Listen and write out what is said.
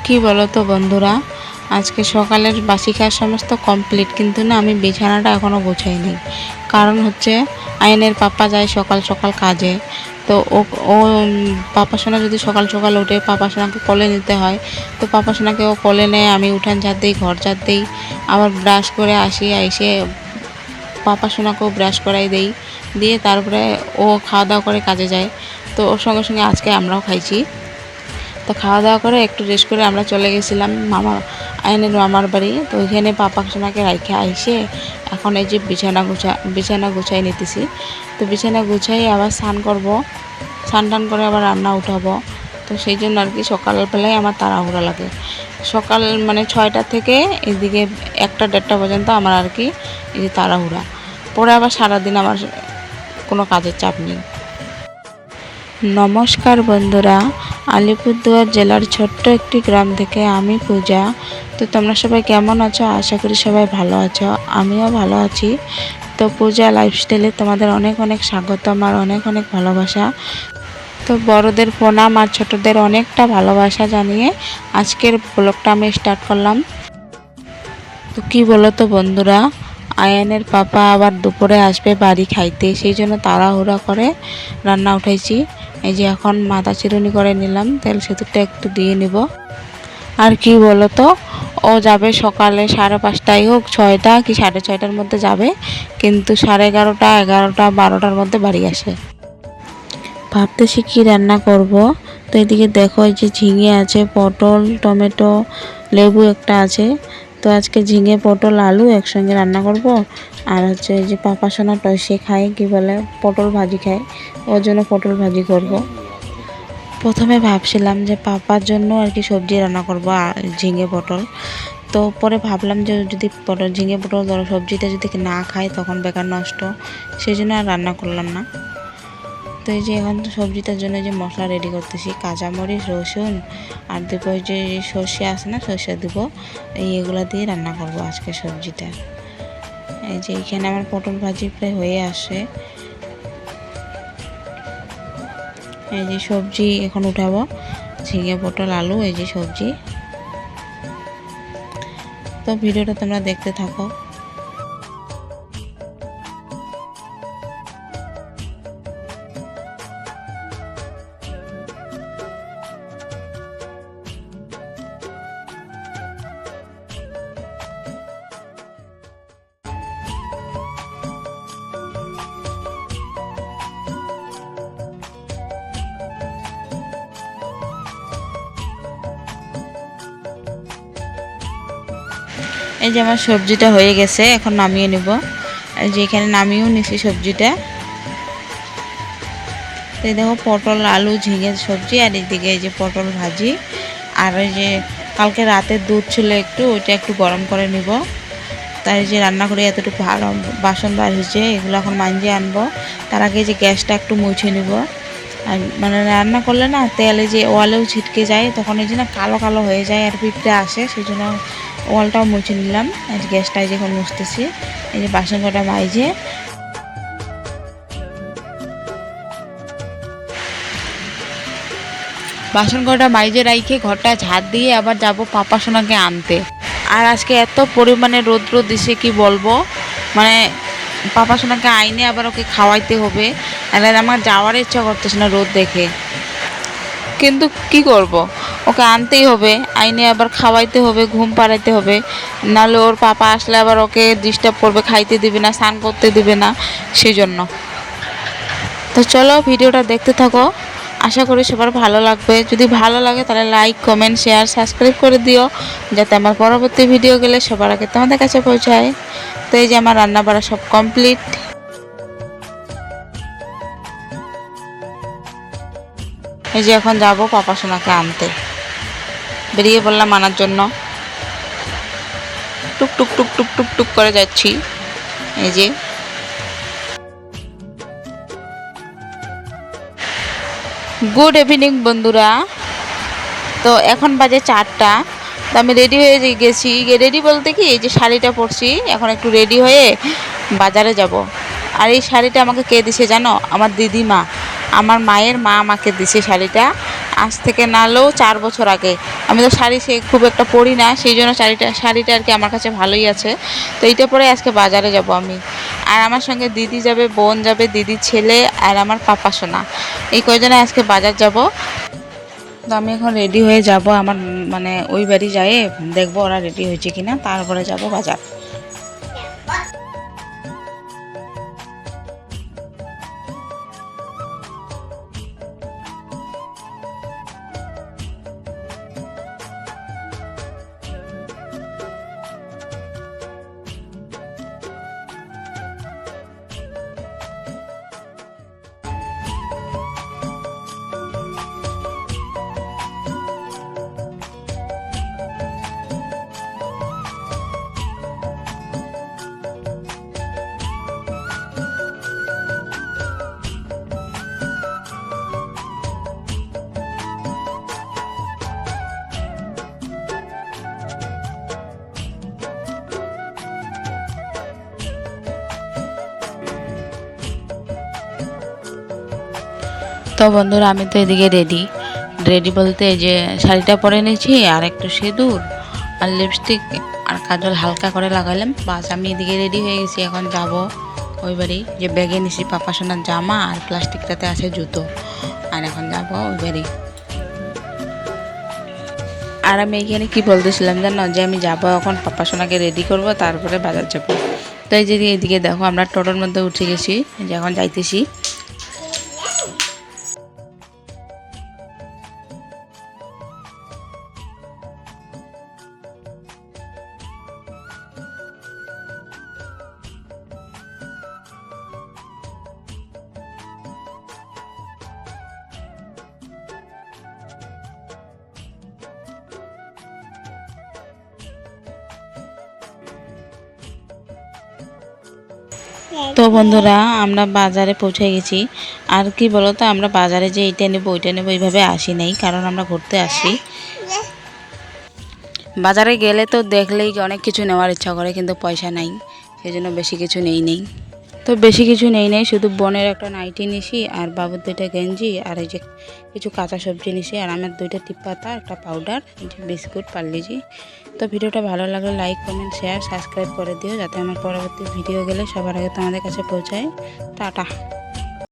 কি বলো তো বন্ধুরা, আজকে সকালের বাসি খাওয়া সমস্ত কমপ্লিট, কিন্তু না আমি বিছানাটা এখনও গোছাইনি। কারণ হচ্ছে আয়নের পাপা যায় সকাল সকাল কাজে। তো ও ও পাপা সোনা যদি সকাল সকাল উঠে পাপা সোনাকে কোলে নিতে হয়, তো পাপা সোনাকে ও কোলে নেয়, আমি উঠান ঝাড় দিই, ঘর ঝাড় দিই, আবার ব্রাশ করে আসি, এসে পাপা সোনাকেও ব্রাশ করাই দেই, দিয়ে তারপরে ও খাওয়া দাওয়া করে কাজে যায়। তো ওর সঙ্গে সঙ্গে আজকে আমরাও খাইছি। তো খাওয়া দাওয়া করে একটু রেস্ট করে আমরা চলে গেছিলাম আয়নের মামার বাড়ি। তো ওইখানে পাপা সোনাকে রাইখে আইসে এখন এই যে বিছানা গুছাই নিতেছি। তো বিছানা গুছাই আবার স্নান করবো, স্নান টান করে আবার রান্না উঠাবো। তো সেই জন্য আর কি সকালবেলায় আমার তাড়াহুড়া লাগে। সকাল মানে 6টা থেকে এদিকে 1টা 1:30 পর্যন্ত আমার আর কি এই যে তাড়াহুড়া। পরে আবার সারাদিন আমার কোনো কাজের চাপ নেই। নমস্কার বন্ধুরা, আলিপুরদুয়ার জেলার ছোট্ট একটি গ্রাম থেকে আমি পূজা। তো তোমরা সবাই কেমন আছো? আশা করি সবাই ভালো আছো, আমিও ভালো আছি। তো পূজা লাইফস্টাইলে তোমাদের অনেক অনেক স্বাগতম আর অনেক অনেক ভালোবাসা। তো বড়দের প্রণাম আর ছোটদের অনেকটা ভালোবাসা জানিয়ে আজকের ব্লগটা আমি স্টার্ট করলাম। তো কী বলো তো বন্ধুরা, আয়ানের পাপা আবার দুপুরে আসবে বাড়ি খাইতে, সেই জন্য তাড়াহুড়া করে রান্না উঠাইছি। এই যে এখন মাথা চিরুনি করে নিলাম, তেল সেতুরটা একটু দিয়ে নিব। আর কি বলো তো, ও যাবে সকালে 5:30 হোক 6টা কি 6:30টার মধ্যে যাবে, কিন্তু 11:30 11টা 12টার মধ্যে বাড়ি আসে। ভাবতেছি কী রান্না করব। তো এদিকে দেখো এই যে ঝিঙে আছে, পটল, টমেটো, লেবু একটা আছে। তো আজকে ঝিঙে পটল আলু একসঙ্গে রান্না করব। আর হচ্ছে এই যে পাপা সোনা সে খায় কি বলে পটল ভাজি খায়, ওর জন্য পটল ভাজি করব। প্রথমে ভাবছিলাম যে পাপার জন্য আর কি সবজি রান্না করব, ঝিঙে পটল। তো পরে ভাবলাম যে যদি ঝিঙে পটল ধরো সবজিটা যদি না খায় তখন বেকার নষ্ট, সেই জন্য আর রান্না করলাম না। তো এই যে এখন তো সবজিটার জন্য যে মশলা রেডি করতেছি, কাঁচামরিচ, রসুন আর দেবো ওই যে সর্ষে আছে না, সর্ষে দেবো। এগুলো দিয়ে রান্না করব আজকে সবজিটা। এই যে এখানে আমার পটল ভাজি প্রায় হয়ে আসে। এই যে সবজি এখন উঠাবো, ঝিঙে পটল আলু, এই যে সবজি। তো ভিডিওটা তোমরা দেখতে থাকো। এই যে আমার সবজিটা হয়ে গেছে, এখন নামিয়ে নেব। এই যে এখানে নামিয়েও নিছি সবজিটা। তো এই দেখো পটল আলু ঝিঙে সবজি, আর এইদিকে এই যে পটল ভাজি। আর ওই যে কালকে রাতের দুধ ছিল একটু, ওইটা একটু গরম করে নিব। তাই যে রান্না করে এতটুকু ভালো বাসন বার হয়েছে, এগুলো এখন মাঞ্জে আনবো। তার আগে যে গ্যাসটা একটু মুছে নিব। আর মানে রান্না করলে না তেলে যে ওয়ালেও ছিটকে যায়, তখন এই যে না কালো কালো হয়ে যায় আর পিঁপড়ে আসে, সেই জন্য ওয়ালটাও মুছে নিলাম। এই গ্যাসটাই যখন মুছতেছি, এই যে বাসন কটা মাইজে রাইখে ঘরটা ঝাড় দিয়ে আবার যাব পাপা সোনাকে আনতে। আর আজকে এত পরিমাণে রৌদ্র দিছে কি বলবো, মানে পাপা সোনাকে আইনে আবার ওকে খাওয়াইতে হবে। আর আমার যাওয়ার ইচ্ছা করতেছে না রোদ দেখে, কিন্তু কি করব, ওকে আনতেই হবে, আইনে আবার খাওয়াইতে হবে, ঘুম পাড়াইতে হবে। নাহলে ওর পাপা আসলে আবার ওকে ডিস্টার্ব করবে, খাইতে দিবে না, স্নান করতে দিবে না, সেই জন্য। তো চলো ভিডিওটা দেখতে থাকো, আশা করি সবার ভালো লাগবে। যদি ভালো লাগে তাহলে লাইক কমেন্ট শেয়ার সাবস্ক্রাইব করে দিও, যাতে আমার পরবর্তী ভিডিও গেলে সবার আগে তোমাদের কাছে পৌঁছায়। তো এই যে আমার রান্না বাড়া সব কমপ্লিট। এই যে এখন যাব পাপা সোনাকে আনতে, বেরিয়ে পড়লাম আনার জন্য। টুক টুক টুক টুক টুক টুক করে যাচ্ছি। এই যে গুড ইভিনিং বন্ধুরা। তো এখন বাজে 4টা। তো আমি রেডি হয়ে গেছি, রেডি বলতে কি এই যে শাড়িটা পরছি, এখন একটু রেডি হয়ে বাজারে যাব। আর এই শাড়িটা আমাকে কে দিছে জানো? আমার দিদিমা, আমার মায়ের মা আমাকে দিছে শাড়িটা। আজ থেকে নাহলেও 4 বছর আগে। আমি তো শাড়ি সে খুব একটা পরি না, সেই জন্য শাড়িটা আর কি আমার কাছে ভালোই আছে। তো এইটা পরে আজকে বাজারে যাব আমি, আর আমার সঙ্গে দিদি যাবে, বোন যাবে, দিদির ছেলে আর আমার পাপা সোনা, এই কয়জনে আজকে বাজার যাব। তো আমি এখন রেডি হয়ে যাব, আমার মানে ওই বাড়ি যাই দেখবো ওরা রেডি হয়েছে কিনা, তারপরে যাব বাজার। তো বন্ধুরা আমি তো এদিকে রেডি, রেডি বলতে এই যে শাড়িটা পরে নিয়েছি, আর একটু সিঁদুর আর লিপস্টিক আর কাজল হালকা করে লাগালাম, বাস আমি এদিকে রেডি হয়ে গেছি। এখন যাব ওই বাড়ি, যে ব্যাগে নিছি পাপা সোনার জামা আর প্লাস্টিকটাতে আছে জুতো, আর এখন যাব ওই বাড়ি। আর আমি এখানে কি বলতেছিলাম জানো, যে আমি যাব এখন পাপা সোনাকে রেডি করব, তারপরে বাজার যাব। তো এই যে এদিকে দেখো আমরা টোটোর মধ্যে উঠে গেছি, যে এখন যাইতেছি। তো বন্ধুরা আমরা বাজারে পৌঁছে গেছি। আর কি বলতো, আমরা বাজারে যে এইটা নেবো ওইটা নেবো এইভাবে আসি নাই, কারণ আমরা ঘুরতে আসি। বাজারে গেলে তো দেখলেই অনেক কিছু নেওয়ার ইচ্ছা করে, কিন্তু পয়সা নাই, সেই জন্য বেশি কিছু নেই। তো বেশি কিছু নেই, শুধু বোনের একটা নাইটি নিছি, আর বাবুর 2টা গেঞ্জি, আর এই যে কিছু কাঁচা সবজি নিছি, আর আমার 2টা টিপ পাতা, একটা পাউডার, এই যে বিস্কুট পারলেজি। তো ভিডিওটা ভালো লাগলে লাইক, কমেন্ট, শেয়ার, সাবস্ক্রাইব করে দিও, যাতে আমার পরবর্তী ভিডিও গেলে সবার আগে তোমাদের কাছে পৌঁছায়। টাটা।